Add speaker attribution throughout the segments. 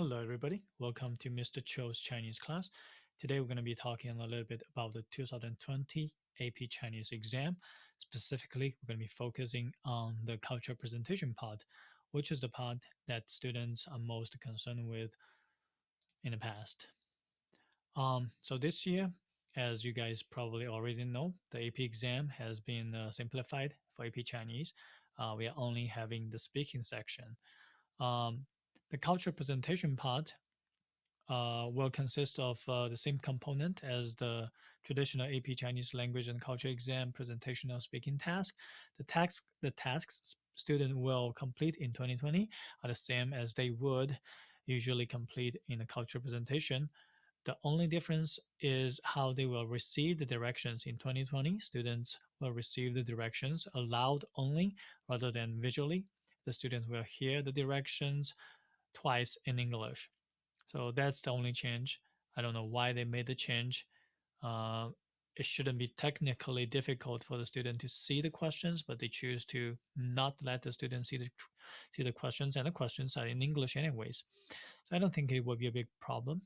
Speaker 1: Hello, everybody. Welcome to Mr. Cho's Chinese class. Today, we're going to be talking a little bit about the 2020 AP Chinese exam. Specifically, we're going to be focusing on the cultural presentation part, which is the part that students are most concerned with in the past. So this year, as you guys probably already know, the AP exam has been simplified for AP Chinese. We are only having the speaking section. Um, the cultural presentation part will consist of the same component as the traditional AP Chinese language and culture exam presentation or speaking task. The tasks student will complete in 2020 are the same as they would usually complete in a culture presentation. The only difference is how they will receive the directions in 2020. Students will receive the directions aloud only rather than visually. The students will hear the directions twice in English. So that's the only change. I don't know why they made the change. Uh, it shouldn't be technically difficult for the student to see the questions, but they choose to not let the student see the questions, and the questions are in English anyways. So I don't think it will be a big problem.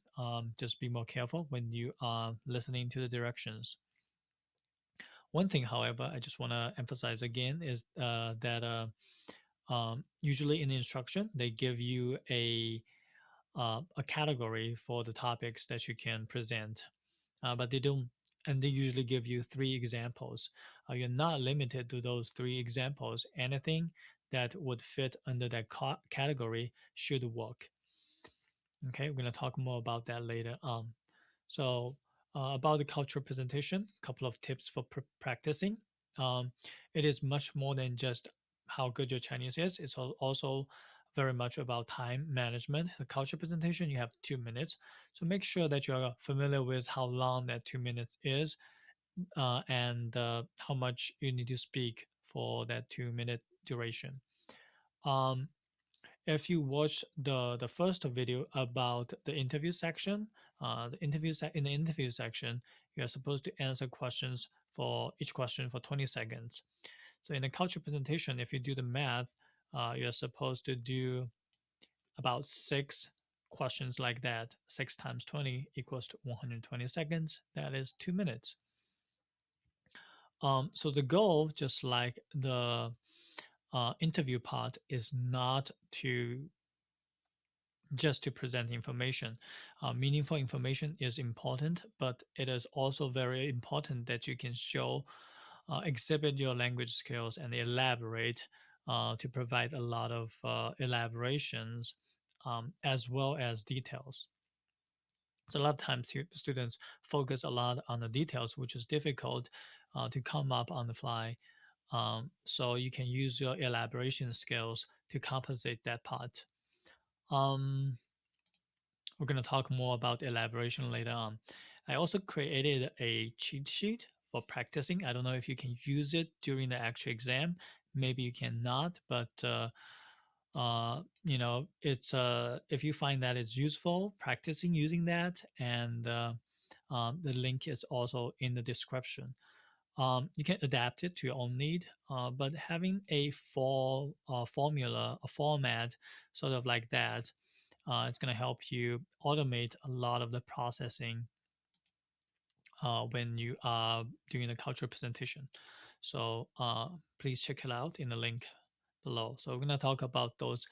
Speaker 1: Just be more careful when you are listening to the directions. One thing, however, I just want to emphasize again is that usually in the instruction they give you a category for the topics that you can present, but they don't, and they usually give you three examples. You're not limited to those three examples. Anything that would fit under that category should work. Okay, we're going to talk more about that later on. So, about the cultural presentation, a couple of tips for practicing. Um, it is much more than just how good your Chinese is. It's also very much about time management. The culture presentation, you have 2 minutes. So make sure that you're familiar with how long that 2 minutes is, and how much you need to speak for that 2 minute duration. Um, if you watch the first video about the interview section, in the interview section, you are supposed to answer questions for each question for 20 seconds. So in the culture presentation, if you do the math, you're supposed to do about 6 questions like that. 6 times 20 equals to 120 seconds. That is 2 minutes. So the goal, just like the interview part, is not to just to present information. Meaningful information is important, but it is also very important that you can show, exhibit your language skills and elaborate, to provide a lot of elaborations, as well as details. So a lot of times students focus a lot on the details, which is difficult to come up on the fly. So you can use your elaboration skills to compensate that part. Um, we're going to talk more about elaboration later on. I also created a cheat sheet for practicing. I don't know if you can use it during the actual exam. Maybe you cannot, but it's if you find that it's useful, practicing using that, and the link is also in the description. You can adapt it to your own need, but having a formula, a format, sort of like that, it's going to help you automate a lot of the processing when you are doing the cultural presentation. So please check it out in the link below. So we're going to talk about those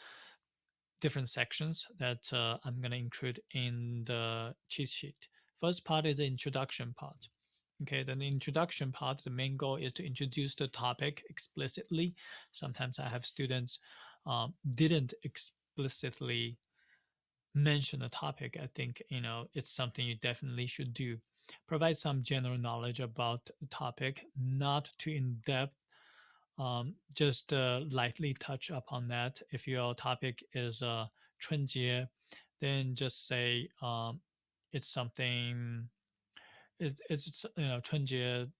Speaker 1: different sections that I'm going to include in the cheat sheet. First part is the introduction part. Okay, then the introduction part, the main goal is to introduce the topic explicitly. Sometimes I have students didn't explicitly mention a topic. I think it's something you definitely should do. Provide some general knowledge about the topic, not too in depth. Just lightly touch upon that. If your topic is Chunjie, then just say it's something. It's Chunjie